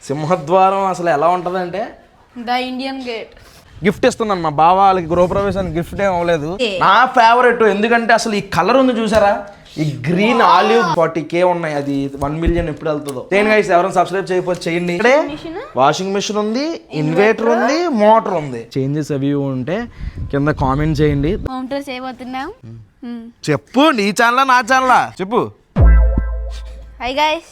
సింహద్వారం అసలు ఎలా ఉంటదంటే ద ఇండియన్ గేట్. గిఫ్ట్ ఇస్తున్నాను మా బావ వాళ్ళకి గృహప్రవేశానికి గిఫ్ట్ ఏం అవ్వలేదు. నా ఫేవరెట్ ఎందుకంటే అసలు ఈ కలర్ ఉంది చూసారా, ఈ గ్రీన్ ఆలివ్ 40K ఉన్నాయి, అది 1 మిలియన్ ఎప్పుడు వెళ్తుందో. నేను గైస్ ఎవరైనా సబ్స్క్రైబ్ చేయకపోతే చేయండి. ఇక్కడే వాషింగ్ మిషన్ ఉంది, ఇన్వర్టర్ ఉంది, మోటార్ ఉంది. చేంజెస్ అవి ఉంటే కింద కామెంట్ చేయండి. హోమ్ టూర్ చేయబోతున్నాం. చెప్పు, నీ ఛానల్ నా ఛానల్ చెప్పు. Hi guys,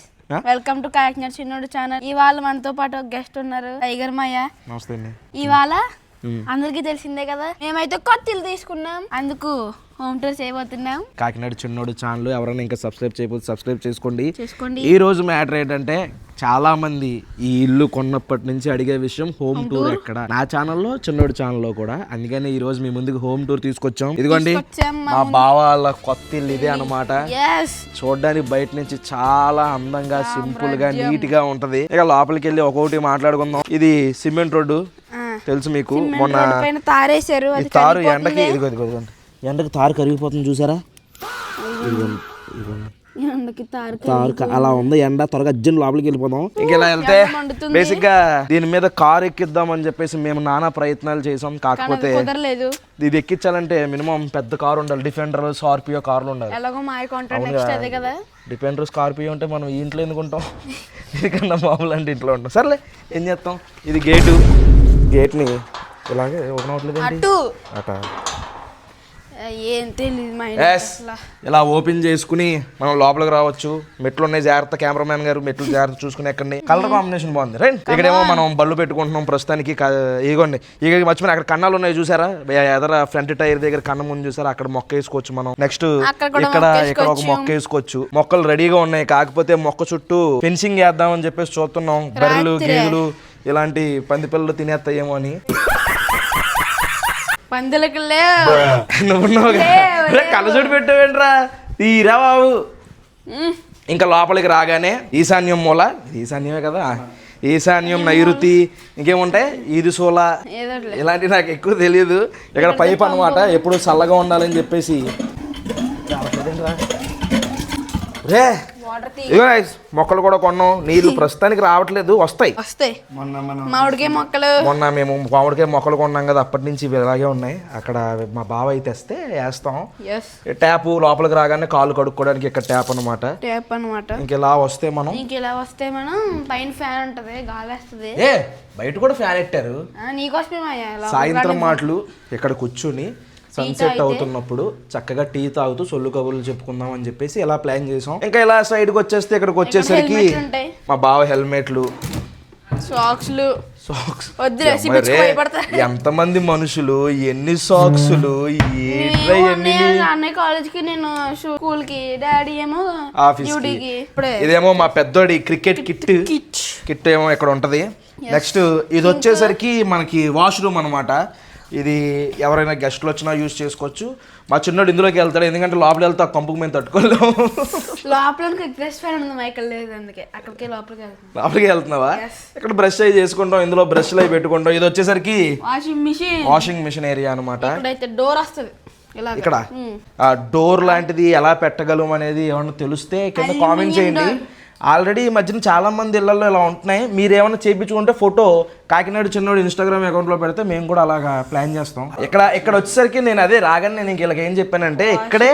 welcome to Kakinada చిన్నోడు ఛానల్. ఇవాళ మనతో పాటు ఒక గెస్ట్ ఉన్నారు, టైగర్ మాయ. నమస్తే అండి. ఇవాళ అందరికి తెలిసిందే కదా, మేమైతే కొత్త ఇల్లు తీసుకున్నాం, అందుకు హోమ్ టూర్ చేయబోతున్నాం. కాకినాడ చిన్నోడు ఛానల్ ఎవరైనా ఇంకా సబ్స్క్రైబ్ చేయకపోతే సబ్స్క్రైబ్ చేసుకోండి. చేసుకోండి. ఈ రోజు మ్యాటర్ ఏంటంటే చాలా మంది ఈ ఇల్లు కొన్నప్పటి నుంచి అడిగే విషయం హోమ్ టూర్ ఎక్కడ, నా ఛానల్లో చిన్నోడు ఛానల్లో కూడా. అందుకని ఈ రోజు మీ ముందుకు హోమ్ టూర్ తీసుకొచ్చాం. ఇదిగోండి మా బావ వాళ్ళ కొత్త ఇల్లు ఇదే అనమాట. చూడడానికి బయట నుంచి చాలా అందంగా, సింపుల్ గా, నీట్ గా ఉంటది. ఇక లోపలికి వెళ్ళి ఒక్కొక్కటి మాట్లాడుకుందాం. ఇది సిమెంట్ రోడ్డు తెలుసు మీకు, మొన్న తారేసారు. తారు ఎండకి ఎండకి తారు కరిగిపోతుంది చూసారా, తారు అలా ఉంది ఎండ. త్వరగా అర్జెంట్ లోపలికి వెళ్ళిపోదాం. ఇంకెలా వెళ్తే బేసిక్ గా దీని మీద కారు ఎక్కిద్దాం అని చెప్పేసి మేము నానా ప్రయత్నాలు చేసాం. కాకపోతే ఇది ఎక్కించాలంటే మినిమం పెద్ద కారు ఉండాలి, డిఫెండర్, స్కార్పియో కార్లు ఉండాలి. డిఫెండర్, స్కార్పియో ఉంటే మనం ఈ ఇంట్లో ఎందుకుంటాం, ఎందుకన్నా మామూలు అంటే ఇంట్లో ఉంటాం. సర్లే ఏం చేస్తాం. ఇది గేట్ని ఇలాగే ఓపెన్ అవ్వట్లేదు అట. ఇలా ఓపెన్ చేసుకుని మనం లోపలికి రావచ్చు. మెట్లు ఉన్నాయి, జాగ్రత్త కెమెరామ్యాన్ గారు మెట్లు జాగ్రత్త చూసుకుని ఎక్కండి. కలర్ కాంబినేషన్ బాగుంది. రైట్, ఇక్కడేమో మనం బళ్ళు పెట్టుకుంటున్నాం ప్రస్తుతానికి. ఇగోండి ఇక మర్చిపోయిన అక్కడ కన్నాలు ఉన్నాయి చూసారా, ఎదర ఫ్రంట్ టైర్ దగ్గర కన్నం ఉంది చూసారా, అక్కడ మొక్క వేసుకోవచ్చు మనం. నెక్స్ట్ ఇక్కడ ఒక మొక్క వేసుకోవచ్చు. మొక్కలు రెడీగా ఉన్నాయి, కాకపోతే మొక్క చుట్టూ ఫెన్సింగ్ వేద్దామని చెప్పేసి చూస్తున్నాం. బర్రెలు, గేదెలు ఇలాంటి పంది పిల్లలు తినేస్తాయేమో అని. కళ్ళజోడు పెట్టావేంట్రా, తీరా బాబు. ఇంకా లోపలికి రాగానే ఈశాన్యం మూల, ఈశాన్యమే కదా, ఈశాన్యం, నైరుతి, ఇంకేముంటాయి, ఈది సోల, ఇలాంటివి నాకు ఎక్కువ తెలియదు. ఇక్కడ పైప్ అనమాట, ఎప్పుడు చల్లగా ఉండాలని చెప్పేసి. రే మొక్కలు కూడా కొన్నాం. నీళ్లు ప్రస్తుతానికి రావట్లేదు, వస్తాయి. మొన్న మేము మామిడికాయ మొక్కలు కొన్నాం కదా, అప్పటి నుంచి ఇలాగే ఉన్నాయి. అక్కడ మా బావ అయితే తెస్తే వేస్తాం. ట్యాప్ లోపలికి రాగానే కాళ్ళు కడుక్కోవడానికి ఇక్కడ ట్యాప్ అనమాట. ఇంకెలా వస్తే మనం పైన ఫ్యాన్ ఉంటది, గాలి వస్తుంది. బయట కూడా ఫ్యాన్ పెట్టారు. సాయంత్రం మాటలు ఇక్కడ కూర్చుని సన్సెట్ అవుతున్నప్పుడు చక్కగా టీ తాగుతూ సొల్లు కబుర్లు చెప్పుకుందాం అని చెప్పేసి ఇలా ప్లాన్ చేసాం. ఇంకా ఇలా సైడ్కి వచ్చేస్తే ఇక్కడికి వచ్చేసరికి మా బావ హెల్మెట్లు, సాక్స్, ఎంతమంది మనుషులు, ఎన్ని సాక్సులు, కాలేజ్కి, నేను స్కూల్ కి, డాడీ ఏమో ఆఫీస్ కి. ఇదేమో మా పెద్దోడి క్రికెట్ కిట్ ఏమో ఇక్కడ ఉంటది. నెక్స్ట్ ఇది వచ్చేసరికి మనకి వాష్రూమ్ అనమాట. ఇది ఎవరైనా గెస్ట్లు వచ్చినా యూజ్ చేసుకోవచ్చు. మా చిన్నోడు ఇందులోకి వెళ్తాడు, ఎందుకంటే లోపల వెళ్తే కంపుకు మేము తట్టుకోలేము. లోపలికి వెళ్తున్నావా? ఇక్కడ బ్రష్ అయి చేసుకుంటాం, ఇందులో బ్రష్లు అవి పెట్టుకుంటాం. ఇది వచ్చేసరికి వాషింగ్ మిషన్ ఏరియా అనమాట. ఇక్కడ డోర్ లాంటిది ఎలా పెట్టగలం అనేది ఏమన్నా తెలిస్తే కింద కామెంట్ చేయండి. ఆల్రెడీ ఈ మధ్యన చాలా మంది ఇళ్లలో ఇలా ఉంటున్నాయి. మీరు ఏమైనా చేయించుకుంటే ఫోటో కాకినాడ చిన్నోడు ఇన్స్టాగ్రామ్ అకౌంట్లో పెడితే మేము కూడా అలాగా ప్లాన్ చేస్తాం. ఇక్కడ వచ్చేసరికి నేను అదే రాగానే నేను వీళ్ళకి ఏం చెప్పానంటే, ఇక్కడే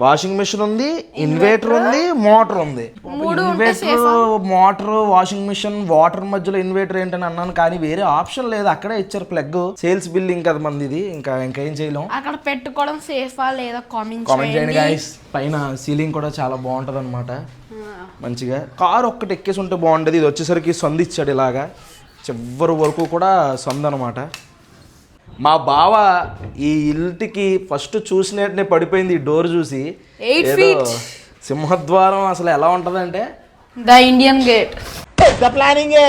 వాషింగ్ మిషన్ ఉంది, ఇన్వర్టర్ ఉంది, మోటార్ ఉంది. Inverter, motor, washing machine, water మధ్యలో ఇన్వర్టర్ ఏంటని అన్నాను, కానీ వేరే ఆప్షన్ లేదు. అక్కడే ఇచ్చారు ప్లగ్. సేల్స్ బిల్డింగ్ కదా మంది ఇది, ఇంకేం చేయలేం. అక్కడ పెట్టుకోవడం సేఫా లేదా కామెంట్ చేయండి గైస్. పైన సీలింగ్ కూడా చాలా బాగుంటది అనమాట, మంచిగా. కారు ఒక్కటి ఎక్కేసి ఉంటే బాగుంటుంది. ఇది వచ్చేసరికి సందు ఇచ్చాడు, ఇలాగా చివరి వరకు కూడా సందు అనమాట. మా బావ ఈ ఇంటికి ఫస్ట్ చూసినట్టునే పడిపోయింది ఈ డోర్ చూసి. సింహద్వారం అసలు ఎలా ఉంటదంటే ద ఇండియన్ గేట్. పెద్ద ప్లానింగే.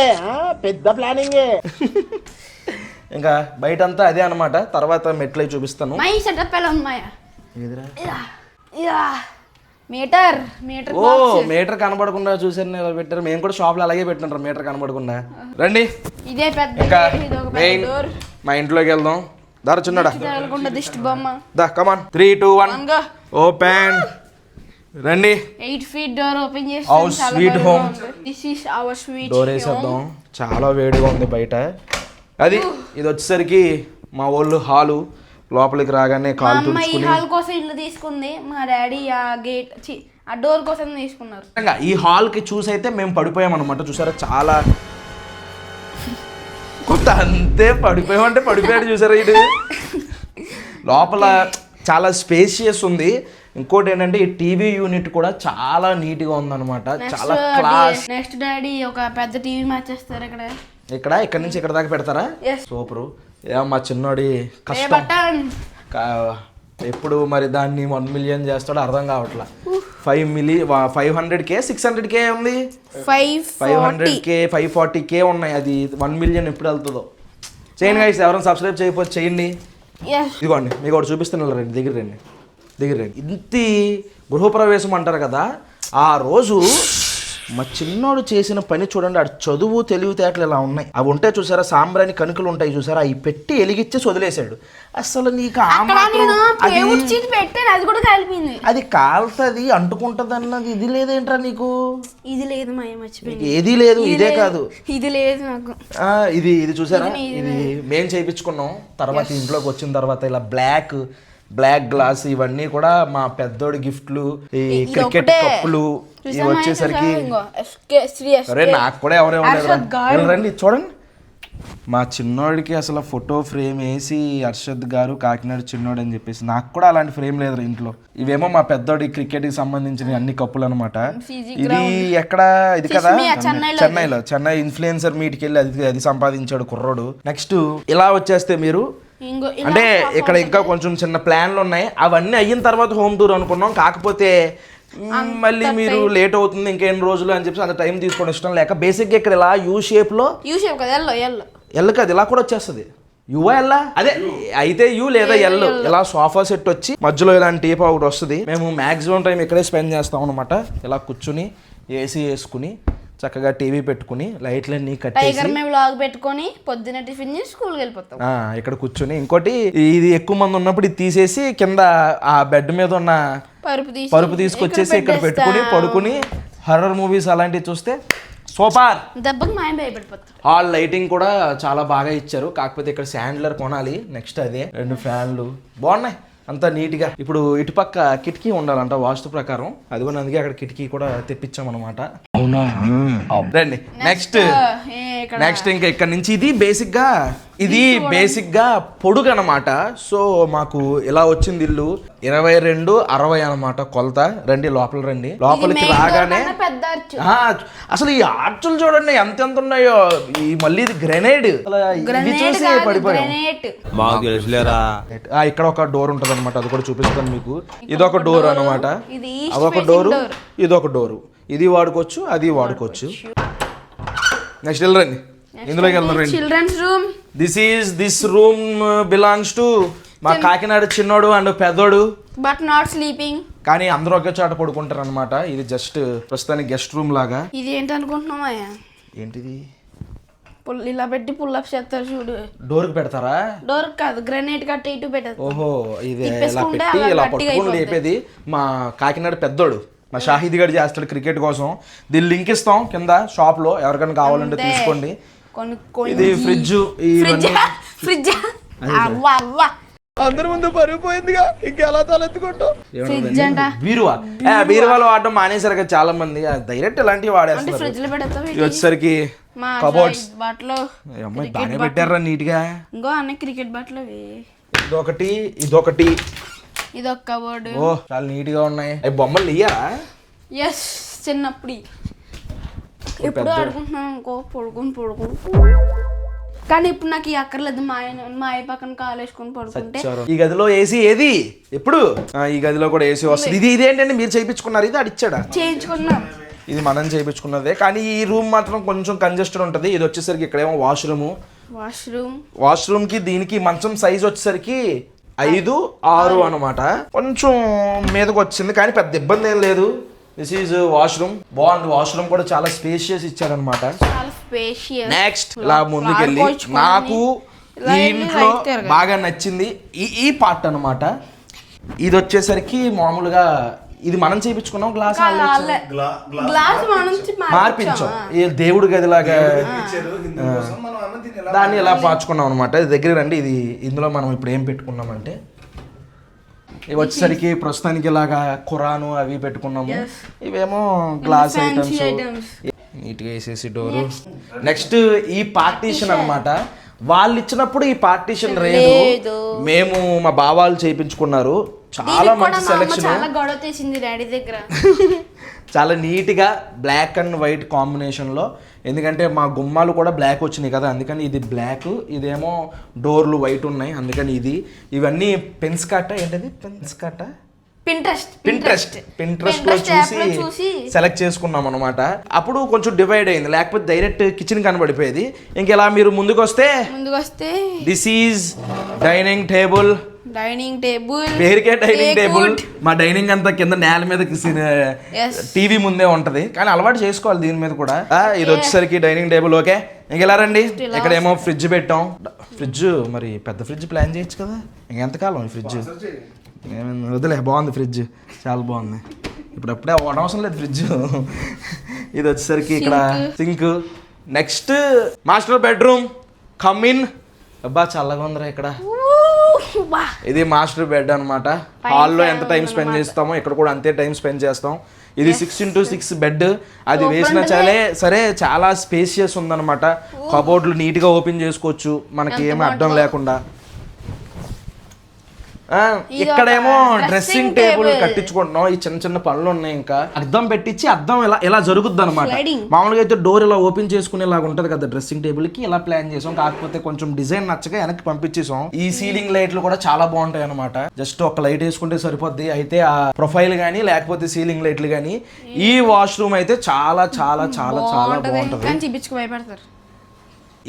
ఇంకా బయట అంతా అదే అనమాట. తర్వాత మెట్లై చూపిస్తాను. మీటర్ కనబడకుండా చూసారు ఇలా పెట్టారు. మేము కూడా షాప్ లో అలాగే పెట్టినారు, మీటర్ కనబడకుండా. రండి, ఇంకా మెయిన్ మా ఇంట్లోకి వెళ్దాం. దారి చిన్నడా, దా కమాన్. 3, 2, 1 ఓపెన్. రండి. 8 feet డోర్ ఓపెన్ చేసి our sweet home. This is our sweet door వేసేద్దాం. చాలా వేడిగా ఉంది బయట. అది ఇది వచ్చేసరికి మా వాళ్ళు హాలు. లోపలికి రాగానే కాలు తుడుచుకుని హాల్ కోసం ఇల్లు తీసుకుంది, మా డాడీ ఆ గేట్ ఆ డోర్ కోసం తీసుకున్నారు. ఈ హాల్ కి చూసి అయితే మేము పడిపోయాం అనమాట. చూసారా చాలా కొత్త అంతే పడిపోయామంటే పడిపోయాడు. చూసారా ఇది లోపల చాలా స్పేషియస్ ఉంది. ఇంకోటి ఏంటంటే ఈ టీవీ యూనిట్ కూడా చాలా నీట్ గా ఉందన్నమాట. చాలా క్లాస్. నెక్స్ట్ డాడీ ఒక పెద్ద టీవీ మ్యాచ్ చేస్తారు ఇక్కడ నుంచి ఇక్కడ దాకా పెడతారా? సూపర్. మా చిన్నోడి కష్టం ఎప్పుడు మరి దాన్ని 1 మిలియన్ చేస్తాడో అర్థం కావట్లా. 500K 600K ఉంది, 500K 540K ఉన్నాయి. అది 1 మిలియన్ ఎప్పుడు వెళ్తుందో. చేయండి గైస్, ఎవరైనా సబ్స్క్రైబ్ చేయకపోతే చేయండి. ఇదిగోండి మీకు ఒకటి చూపిస్తున్నాను, రండి దగ్గర రండి. ఇంటి గృహప్రవేశం అంటారు కదా, ఆ రోజు మా చిన్నోడు చేసిన పని చూడండి. ఆడు చదువు తెలివితేటలు ఇలా ఉన్నాయి. అవి ఉంటాయి చూసారా, సాంబ్రాని కణుకలు ఉంటాయి చూసారా, అవి పెట్టి ఎలిగిచ్చేసి వదిలేశాడు. అసలు నీకు అది కాలుతుంది అంటుకుంటది అన్నది ఇది లేదేంట్రా నీకు? ఇది లేదు, ఏది లేదు. ఇదే కాదు, ఇది లేదు నాకు. ఇది చూసారా, ఇది మేం చేయించుకున్నాం. తర్వాత ఇంట్లోకి వచ్చిన తర్వాత ఇలా బ్లాక్ గ్లాస్ ఇవన్నీ కూడా మా పెద్దోడి గిఫ్ట్లు. ఈ క్రికెట్ కప్పులు ఇవి వచ్చేసరికి అరే నాకు కూడా ఎవరు రండి చూడండి. మా చిన్నోడికి అసలు ఫోటో ఫ్రేమ్ వేసి హర్షద్ గారు కాకినాడ చిన్నోడు అని చెప్పేసి, నాకు కూడా అలాంటి ఫ్రేమ్ లేదు ఇంట్లో. ఇవేమో మా పెద్దోడి క్రికెట్ కి సంబంధించిన అన్ని కప్పులు అనమాట. ఇది ఎక్కడ, ఇది కదా చెన్నై ఇన్ఫ్లుయెన్సర్ మీట్కి వెళ్ళి అది సంపాదించాడు కుర్రోడు. నెక్స్ట్ ఇలా వచ్చేస్తే మీరు అంటే ఇక్కడ ఇంకా కొంచెం చిన్న ప్లాన్లు ఉన్నాయి. అవన్నీ అయిన తర్వాత హోమ్ టూర్ అనుకున్నాం. కాకపోతే మళ్ళీ మీరు లేట్ అవుతుంది ఇంకెన్ని రోజులు అని చెప్పి అంత టైం తీసుకోవడం ఇష్టం లేక బేసిక్గా ఇక్కడ ఇలా యూ షేప్ ఇలా కూడా వచ్చేస్తుంది. యువా అదే అయితే యూ లేదా ఎల్ ఇలా సోఫా సెట్ వచ్చి మధ్యలో ఇలాంటి టీపా ఒకటి వస్తుంది. మేము మాక్సిమం టైం ఇక్కడే స్పెండ్ చేస్తాం అనమాట. ఇలా కూర్చుని ఏసీ వేసుకుని చక్కగా టీవీ పెట్టుకుని లైట్లన్నీ కట్టేసి పెట్టుకొని పొద్దున్న టిఫిన్ చేసి స్కూల్కి వెళ్ళిపోతాం. ఇక్కడ కూర్చుని ఇంకోటి ఇది ఎక్కువ మంది ఉన్నప్పుడు ఇది తీసేసి కింద ఆ బెడ్ మీద ఉన్న పరుపు తీసుకొచ్చేసి ఇక్కడ పెట్టుకుని పడుకుని హర్రర్ మూవీస్ అలాంటివి చూస్తే సూపర్. హాల్ లైటింగ్ కూడా చాలా బాగా ఇచ్చారు. కాకపోతే ఇక్కడ శాండ్లర్ కొనాలి. నెక్స్ట్ అదే 2 ఫ్యాన్లు బాగున్నాయి, అంతా నీట్గా. ఇప్పుడు ఇటుపక్క కిటికీ ఉండాలంట వాస్తు ప్రకారం. అది కూడా అందుకే అక్కడ కిటికీ కూడా తెప్పించాం అనమాట. అవునా రండి. నెక్స్ట్ ఇంకా ఇక్కడ నుంచి ఇది బేసిక్ గా పొడుగు అనమాట. సో మాకు ఇలా వచ్చింది ఇల్లు 22-60 అనమాట కొలత. రండి లోపల రండి. లోపలికి రాగానే అసలు ఈ ఆర్చులు చూడండి ఎంత ఉన్నాయో. ఈ మళ్ళీ ఇది గ్రెనేడ్ చూసి పడిపోయాం. ఇక్కడ ఒక డోర్ ఉంటది అనమాట, అది కూడా చూపిస్తాను మీకు. ఇదొక డోర్ అనమాట, అదొక డోరు, ఇదొక డోరు. ఇది వాడుకోవచ్చు, అది వాడుకోవచ్చు. నెక్స్ట్ వెళ్ళరండి, ఇందులోకి వెళ్దాం. Children's room. This room belongs to మా కాకినాడ చిన్నోడు అండ్ పెద్దోడు. But not sleeping. కానీ అందరూ ఒకే చోట పడుకుంటారు అనమాట. ఇది జస్ట్ ప్రస్తుతానికి గెస్ట్ రూమ్ లాగా. ఇది ఏంటనుకుంటున్నామా? ఏంటిది? ఇలా పెట్టి పుల్లప్ చేస్తారు చూడు. డోర్ కి పెడతారా? డోర్ కాదు, గ్రెనేట్ కట్టి ఇటు పెట్టారు. ఓహో, ఇది ఇలా పెట్టి ఇలా పట్టుకుని లేపేది మా కాకినాడ పెద్దోడు. మా షాహిద్ గడి చేస్తాడు క్రికెట్ కోసం. దీని లింక్ ఇస్తాం కింద షాప్ లో, ఎవరికైనా కావాలంటే తీసుకోండి. ఇది ఫ్రిడ్జ్. అందరి ముందు పరిగిపోయిందిగా, ఇంకెలా తలెత్తుకుంటాం. బీరువాలో వాడడం మానేసారు కదా చాలా మంది. డైరెక్ట్ ఇలాంటివి వాడేస్తారు. ఇది వచ్చేసరికి కబోర్డ్స్. అమ్మాయి బాగానే పెట్టారా నీట్ గా. ఇంకో అన్ని క్రికెట్ బట్టలు. ఇదొకటి ఇదొక కబోర్డ్. ఓ చాలా నీట్ గా ఉన్నాయి. అవి బొమ్మలు ఇయ్యారా? ఎస్, చిన్నప్పుడు ఎప్పుడు ఆడుకుంటున్నాను ఇంకో పడుకుని. కానీ ఇప్పుడు నాకు ఈ అక్కర్లేదు. మా అయ్య పక్కన కాలు వేసుకొని పడుకుంటే. ఈ గదిలో ఏసీ ఏది ఎప్పుడు? ఈ గదిలో కూడా ఏసీ వస్తుంది. ఇది ఏంటంటే మీరు చేయించుకున్నారు, ఇది అడిచాడా? చేయించుకున్నాం. ఇది మనం చేయించుకున్నదే. కానీ ఈ రూమ్ మాత్రం కొంచెం కంజెస్టెడ్ ఉంటది. ఇది వచ్చేసరికి ఇక్కడేమో వాష్రూమ్ కి దీనికి మంచం సైజ్ వచ్చేసరికి 5-6 అనమాట. కొంచెం మీదకి వచ్చింది కానీ పెద్ద ఇబ్బంది ఏం లేదు. This is washroom. బాగుంది. వాష్రూమ్ కూడా చాలా స్పేషియస్ ఇచ్చారనమాట. నెక్స్ట్ ఇలా ముందుకెళ్ళి నాకు ఈ ఇంట్లో బాగా నచ్చింది ఈ పార్ట్ అనమాట. ఇది వచ్చేసరికి మామూలుగా ఇది మనం చేయించుకున్నాం, గ్లాస్ గ్లాస్ మనం మార్పించాం. ఈ దేవుడి గదిలాగా దాన్ని ఇలా మార్చుకున్నాం అనమాట. ఇది దగ్గర రండి. ఇది ఇందులో మనం ఇప్పుడు ఏం పెట్టుకున్నామంటే ఇవి వచ్చేసరికి ప్రస్తుతానికి ఇలాగా ఖురాను అవి పెట్టుకున్నాము. ఇవేమో గ్లాస్ ఐటమ్స్ నీట్గా వేసేసి డోరు. నెక్స్ట్ ఈ పార్టీషన్ అన్నమాట. వాళ్ళు ఇచ్చినప్పుడు ఈ పార్టీషన్ లేదు, మేము మా బావాళ్ళు చేయించుకున్నారు. చాలా మంచి సెలెక్షన్, చాలా గొడవ తీసింది డాడీ దగ్గర. చాలా నీట్గా బ్లాక్ అండ్ వైట్ కాంబినేషన్లో, ఎందుకంటే మా గుమ్మాలు కూడా బ్లాక్ వచ్చినాయి కదా, అందుకని ఇది బ్లాక్, ఇదేమో డోర్లు వైట్ ఉన్నాయి, అందుకని ఇది. ఇవన్నీ పెన్స్ కట్ట ఏంటది, పెన్స్ కట్ట పింట్రెస్ట్ లో చూసి సెలెక్ట్ చేసుకున్నాం అనమాట. అప్పుడు కొంచెం డివైడ్ అయింది, లేకపోతే డైరెక్ట్ కిచెన్ కనబడిపోయేది. ఇంకెలా మీరు ముందుకు వస్తే దిస్ ఈజ్ డైనింగ్ టేబుల్. పేరుకే డైనింగ్ టేబుల్. మా డైనింగ్ అంతా కింద నేల మీద టీవీ ముందే ఉంటది, కానీ అలవాటు చేసుకోవాలి దీని మీద కూడా. ఇది వచ్చేసరికి డైనింగ్ టేబుల్. ఓకే, ఇంకెలా రండి. ఇక్కడేమో ఫ్రిడ్జ్ పెట్టాం. ఫ్రిడ్జ్ మరి పెద్ద ఫ్రిడ్జ్ ప్లాన్ చేయొచ్చు కదా, ఇంకెంతకాలం ఈ ఫ్రిడ్జ్ వదిలే. బాగుంది ఫ్రిడ్జ్, చాలా బాగుంది. ఇప్పుడప్పుడే అవసరం లేదు ఫ్రిడ్జ్. ఇది వచ్చేసరికి ఇక్కడ sink. Next master bedroom. Come in. అబ్బా చల్లగా ఉందిరా ఇక్కడ. ఇది మాస్టర్ బెడ్ అనమాట. హాల్లో ఎంత టైం స్పెండ్ చేస్తామో ఇక్కడ కూడా అంతే టైం స్పెండ్ చేస్తాం. ఇది 6x6 బెడ్. అది వేసిన సరే చాలా స్పేసియస్ ఉందన్నమాట. కబోర్డ్లు నీట్గా ఓపెన్ చేసుకోవచ్చు మనకి ఏమి అడ్డం లేకుండా. ఇక్కడేమో డ్రెస్సింగ్ టేబుల్ కట్టించుకుంటున్నాం. ఈ చిన్న చిన్న పనులు ఉన్నాయి. ఇంకా అద్దం పెట్టించి అద్దం ఇలా జరుగుద్ది అనమాట. మామూలుగా అయితే డోర్ ఇలా ఓపెన్ చేసుకునేలాగా ఉంటది కదా డ్రెస్సింగ్ టేబుల్ కి, ఇలా ప్లాన్ చేసాం. కాకపోతే కొంచెం డిజైన్ నచ్చగా వెనక్కి పంపించేసాం. ఈ సీలింగ్ లైట్లు కూడా చాలా బాగుంటాయి అనమాట. జస్ట్ ఒక లైట్ వేసుకుంటే సరిపోద్ది. అయితే ఆ ప్రొఫైల్ గానీ లేకపోతే సీలింగ్ లైట్లు గానీ. ఈ వాష్రూమ్ అయితే చాలా చాలా చాలా చాలా బాగుంటది.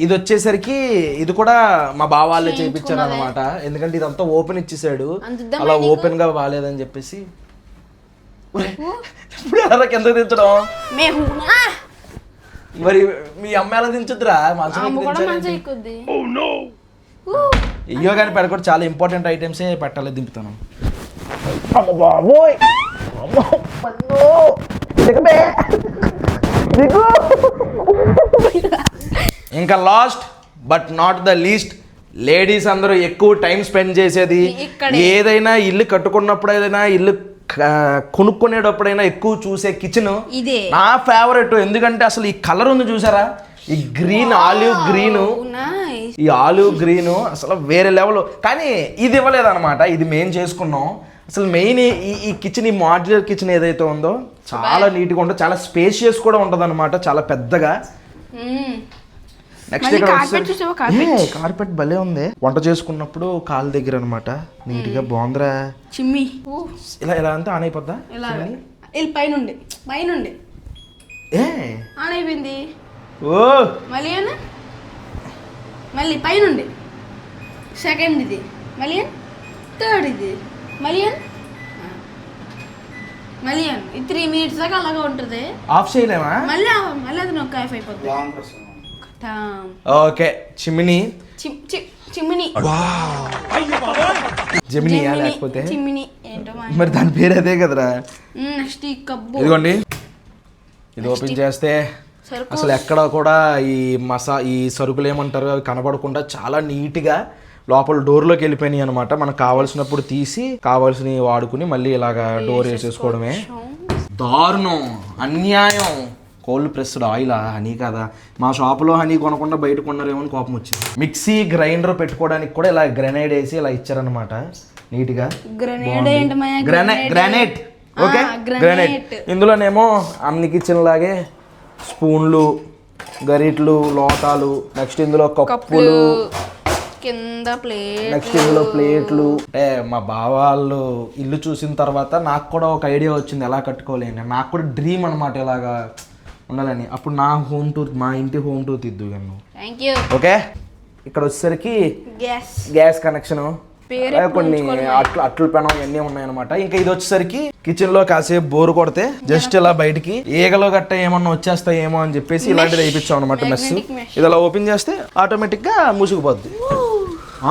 ఇది వచ్చేసరికి ఇది కూడా మా బావాళ్ళే చేయించారు అనమాట. ఎందుకంటే ఇదంతా ఓపెన్ ఇచ్చేసాడు, అలా ఓపెన్ గా బాగాలేదని చెప్పేసి. ఇప్పుడు ఎలా కింద దించడం మరి, మీ అమ్మ ఎలా దించుద్దురా? ఇయ్యో కానీ పెడకూడదు, చాలా ఇంపార్టెంట్ ఐటమ్సే పెట్టాలి, దింపుతాను. ఇంకా last but not the least, ladies అందరూ ఎక్కువ టైం స్పెండ్ చేసేది ఏదైనా ఇల్లు కట్టుకున్నప్పుడైనా ఇల్లు కొనుక్కునేటప్పుడైనా ఎక్కువ చూసే కిచెన్ నా ఫేవరెట్. ఎందుకంటే అసలు ఈ కలర్ ఉంది చూసారా, ఈ గ్రీన్, ఆలివ్ గ్రీన్, ఈ ఆలివ్ గ్రీన్ అసలు వేరే లెవెల్. కానీ ఇది ఇవ్వలేదు అనమాట, ఇది మేము చేసుకున్నాం. అసలు మెయిన్ ఈ కిచెన్, ఈ మాడ్యులర్ కిచెన్ ఏదైతే ఉందో చాలా నీట్గా ఉంటుంది, చాలా స్పేషియస్ కూడా ఉంటుంది అనమాట, చాలా పెద్దగా. నెక్స్ట్ కార్పెట్ భలే ఉంది. వంట చేసుకున్నప్పుడు కాలు దగ్గర అనమాట, నీట్ గా బాగుందిరా. చిమ్మి ఇలా ఇలా అంతా ఆన్ అయిపోద్దా? పైనుండి ఆన్ అయిపోయింది. ఓ మళ్ళీ పైనుండి సెకండ్, ఇది మళ్ళీ థర్డ్, ఇది మళ్ళీ ఇది 3 minutes దాకా అలాగే ఉంటుంది. ఆఫ్ చేయలేమా? మళ్ళీ అది నొక్క ఆఫ్ అయిపోతుంది. ఓకే, చిమ్మిని లేకపోతే మరి దాని పేరు అదే కదరా. ఇదిగోండి, ఇది ఓపెన్ చేస్తే అసలు ఎక్కడ కూడా ఈ సరుకులు ఏమంటారు అవి కనబడకుండా చాలా నీట్గా లోపల డోర్లోకి వెళ్ళిపోయినాయి అనమాట. మనకు కావాల్సినప్పుడు తీసి కావాల్సినవి వాడుకుని మళ్ళీ ఇలాగా డోర్ వేసేసుకోవడమే. దారుణం, అన్యాయం. కోల్డ్ ప్రెస్డ్ ఆయిల్ హనీ కదా, మా షాపులో హనీ కొనకుండా బయట కొన్నారేమో అని కోపం వచ్చింది. మిక్సీ గ్రైండర్ పెట్టుకోవడానికి కూడా ఇలా గ్రెనైడ్ వేసి ఇలా ఇచ్చారనమాట నీట్గా. గ్రానైట్. Okay, granite. ఇందులోనేమో అన్ని కిచెన్ లాగే స్పూన్లు, గరిట్లు, లోటాలు, నెక్స్ట్ ఇందులో కప్పులు, నెక్స్ట్ ఇందులో ప్లేట్లు. అంటే మా బావాళ్ళు ఇల్లు చూసిన తర్వాత నాకు కూడా ఒక ఐడియా వచ్చింది ఎలా కట్టుకోలేని. నాకు కూడా డ్రీమ్ అనమాట ఇలాగా ఉండాలని. అప్పుడు నా హోమ్ టూర్, మా ఇంటి హోమ్ టూర్ తిద్దు కన్ను. ఓకే, ఇక్కడ వచ్చేసరికి గ్యాస్ కనెక్షన్, కొన్ని అట్లు పెనం ఇవన్నీ ఉన్నాయన్నమాట. ఇంకా ఇది వచ్చేసరికి కిచెన్ లో కాసేపు బోరు కొడితే జస్ట్ ఇలా బయటికి ఈగలో గట్ట ఏమన్నా వచ్చేస్తాయేమో అని చెప్పేసి ఇలాంటిది వేయించాం అనమాట. మెస్ ఇది అలా ఓపెన్ చేస్తే ఆటోమేటిక్ గా మూసుకుపోద్ది.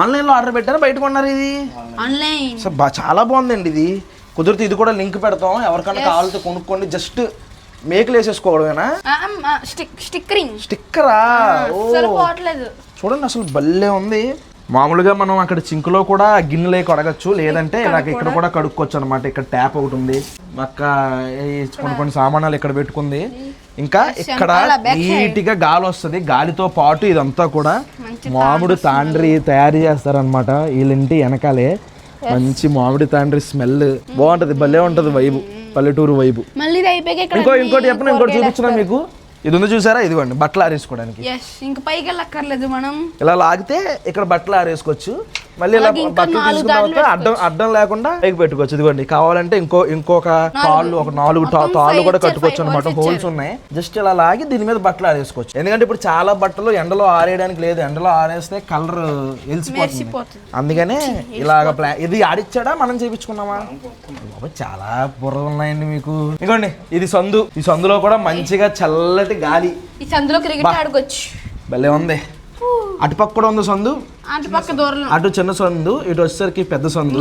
ఆన్లైన్ లో ఆర్డర్ పెట్టారా బయట కొన్నారు? ఇది చాలా బాగుందండి. ఇది కుదిరితే ఇది కూడా లింక్ పెడతాం, ఎవరికైనా కావాలితే కొనుక్కోండి. జస్ట్ మేకులు వేసేసుకోవడమేనా? స్టిక్కరా? చూడండి అసలు భలే ఉంది. మామూలుగా మనం అక్కడ సింక్లో కూడా గిన్నెలు కడగచ్చు, లేదంటే ఇలాగ ఇక్కడ కూడా కడుక్కోవచ్చు అనమాట. ఇక్కడ ట్యాప్ ఒకటి ఉంది, అక్క కొన్ని సామానాలు ఇక్కడ పెట్టుకుంది. ఇంకా ఇక్కడ నీట్గా గాలి వస్తుంది. గాలితో పాటు ఇదంతా కూడా మామిడి తాండ్రి తయారు చేస్తారనమాట వీళ్ళింటి వెనకాలే. మంచి మామిడి తాండ్రి స్మెల్ బాగుంటది, భలే ఉంటది వైబు, పల్లెటూరు వైబు. ఇంకోటి చెప్పిన ఇంకోటి చూపించిన మీకు, ఇది ఉంది చూసారా, ఇదిగోండి బట్టలు ఆరేసుకోవడానికి. ఇంకా పైకి వెళ్ళక్కర్లేదు, మనం ఇలా లాగితే ఇక్కడ బట్టలు ఆరేసుకోవచ్చు. మళ్ళీ ఇలా బట్టలు తీసుకున్న తర్వాత అడ్డం లేకుండా పైకి పెట్టుకోవచ్చు. ఇదిగోండి కావాలంటే ఇంకొక తాళ్ళు, ఒక 4 తాళ్ళు కూడా కట్టుకోవచ్చు అనమాట. హోల్స్ ఉన్నాయి. జస్ట్ ఇలా లాగి దీని మీద బట్టలు ఆరేసుకోవచ్చు. ఎందుకంటే ఇప్పుడు చాలా బట్టలు ఎండలో ఆరేయడానికి లేదు, ఎండలో ఆరేస్తే కలర్ వెలిసిపోతుంది. అందుకనే ఇలాగ ఇది ఆడిచ్చాడా మనం చేయించుకున్నామా? చాలా బుర్రలు ఉన్నాయండి మీకు. ఇదిగోండి ఇది సందు. ఈ సందులో కూడా మంచిగా చల్లటి గాలి. ఈ సందులో క్రికెట్ ఆడుకోవచ్చు. భలే ఉంది. అటుపక్క కూడా ఉంది సందు, అటు చిన్న సందు, ఇటు వచ్చేసరికి పెద్ద సందు.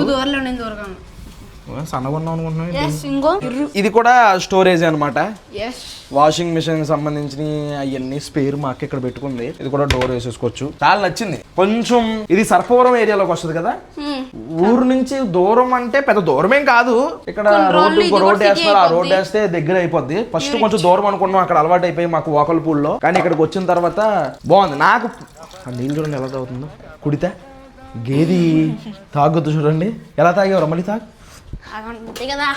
సన్నగా ఉన్నాం అనుకుంటున్నాం. ఇది కూడా స్టోరేజ్ అనమాట. వాషింగ్ మిషన్ సంబంధించిన అవన్నీ స్పేర్ మా అక్క ఇక్కడ పెట్టుకుంది. ఇది కూడా డోర్ వేసేసుకోవచ్చు. చాలా నచ్చింది. కొంచెం ఇది సర్పవరం ఏరియాలోకి వస్తుంది కదా, ఊరు నుంచి దూరం అంటే పెద్ద దూరమేం కాదు. ఇక్కడ రోడ్డు వేస్తారు, ఆ రోడ్డు వేస్తే దగ్గర అయిపోద్ది. ఫస్ట్ కొంచెం దూరం అనుకున్నాం, అక్కడ అలవాటు అయిపోయి మాకు ఓకల్పూల్లో. కానీ ఇక్కడికి వచ్చిన తర్వాత బాగుంది. నాకు నీళ్ళు చూడండి ఎలా తాగుతుందో. కుడితే గేది తాగొద్దు చూడండి ఎలా తాగేవారు. మళ్ళీ తాగు కదా.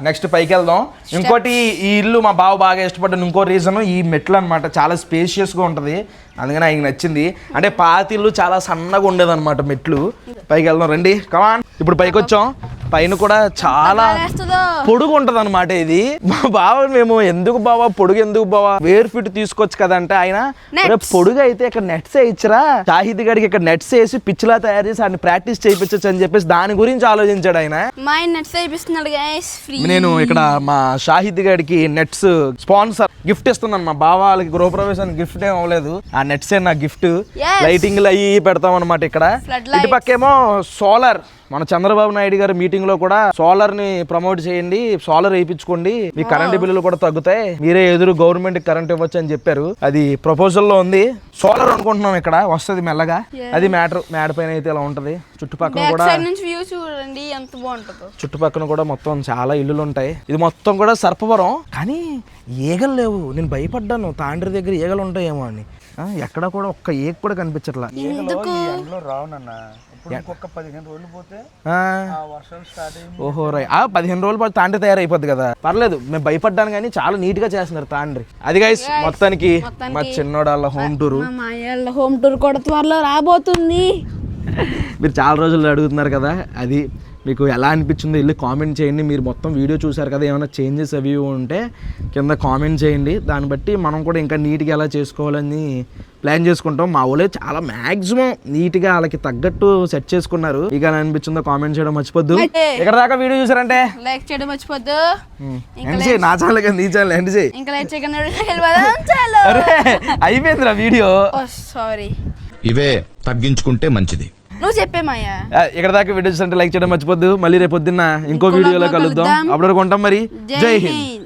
నెక్స్ట్ పైకి వెళ్దాం. ఇంకోటి ఈ ఇల్లు మా బావ బాగా ఇష్టపడ్డాను. ఇంకో రీజన్ ఈ మెట్లు అనమాట, చాలా స్పేషియస్గా ఉంటుంది. అందుకని ఆయనకి నచ్చింది. అంటే పాతిల్లు చాలా సన్నగా ఉండేది అనమాట మెట్లు. పైకి వెళ్దాం రండి, కమాన్. ఇప్పుడు పైకి వచ్చాం. పైన కూడా చాలా పొడుగు ఉంటది అనమాట. ఇది మా బావ మేము ఎందుకు బావా పొడుగు ఎందుకు బావా, వేర్ ఫిట్ తీసుకోవచ్చు కదంటే ఆయన పొడుగు అయితే ఇక్కడ నెట్స్ వేయించరా, షాహిద్ గడికి ఇక్కడ నెట్స్ వేసి పిచ్చిలా తయారు చేసి ఆయన ప్రాక్టీస్ చేయించచ్చు అని చెప్పేసి దాని గురించి ఆలోచించాడు ఆయన. నేను ఇక్కడ మా షాహిద్ గడికి నెట్స్ స్పాన్సర్ గిఫ్ట్ ఇస్తున్నాను. మా బావ వాళ్ళకి గృహప్రవేశానికి గిఫ్ట్ ఏం అవ్వలేదు, ఆ నెట్స్ నా గిఫ్ట్. లైటింగ్లు అవి పెడతాం అనమాట. ఇక్కడ ఇటు పక్కేమో సోలార్. మన చంద్రబాబు నాయుడు గారి మీటింగ్ లో కూడా సోలార్ ని ప్రమోట్ చేయండి, సోలార్ వేయించుకోండి, మీ కరెంట్ బిల్లులు కూడా తగ్గుతాయి, మీరే ఎదురు గవర్నమెంట్ కరెంట్ ఇవ్వచ్చు అని చెప్పారు. అది ప్రపోజల్ లో ఉంది. సోలార్ అనుకుంటున్నాం, ఇక్కడ వస్తుంది మెల్లగా. అది మ్యాటర్. మేడ పైన అయితే ఇలా ఉంటది. చుట్టుపక్కల కూడా చూడండి ఎంత బాగుంటుందో. చుట్టుపక్కల కూడా మొత్తం చాలా ఇల్లులు ఉంటాయి. ఇది మొత్తం కూడా సర్పవరం. కానీ ఈగలు లేవు. నేను భయపడ్డాను తాండ్రి దగ్గర ఈగలు ఉంటాయేమో అని. ఎక్కడ కూడా ఒక్క ఏగ కూడా కనిపించట్లా. ఓహో రై 15 రోజులు పాటు తాండ్రి తయారైపోద్ది కదా, పర్లేదు. మేము భయపడ్డాను కానీ చాలా నీట్ గా చేస్తున్నారు తాండ్రి. అది గైస్ మొత్తానికి మా చిన్నోడాళ్ళ హోమ్ టూర్. హోమ్ టూర్ కూడా త్వరలో రాబోతుంది. మీరు చాలా రోజులు అడుగుతున్నారు కదా, అది మీకు ఎలా అనిపించిందో వెళ్ళి కామెంట్ చేయండి. మీరు మొత్తం వీడియో చూసారు కదా, ఏమైనా చేంజెస్ అవి ఉంటే కింద కామెంట్ చేయండి. దాన్ని బట్టి మనం కూడా ఇంకా నీట్గా ఎలా చేసుకోవాలని ప్లాన్ చేసుకుంటాం. మా ఊళ్ళో చాలా మ్యాక్సిమం నీట్గా వాళ్ళకి తగ్గట్టు సెట్ చేసుకున్నారు. ఇక అనిపించిందో కామెంట్ చేయడం మర్చిపోద్దు. ఇక్కడ దాకా వీడియో చూసారంటే లైక్ చేయడం మర్చిపోద్దు. నా ఛానల్ కదా, నీ ఛానల్ ఎండ్ చేయి. అయిపోయిందిరా వీడియో. సారీ, ఇవే తగ్గించుకుంటే మంచిది. నువ్వు చెప్పే మాయా. ఇక్కడ దాకా వీడియోస్ అంటే లైక్ చేయడం మర్చిపోద్దు. మళ్ళీ రేపు పొద్దున్న ఇంకో వీడియోలో కలుద్దాం. అప్పటి వరకు ఉంటాం మరి. జై హింద్.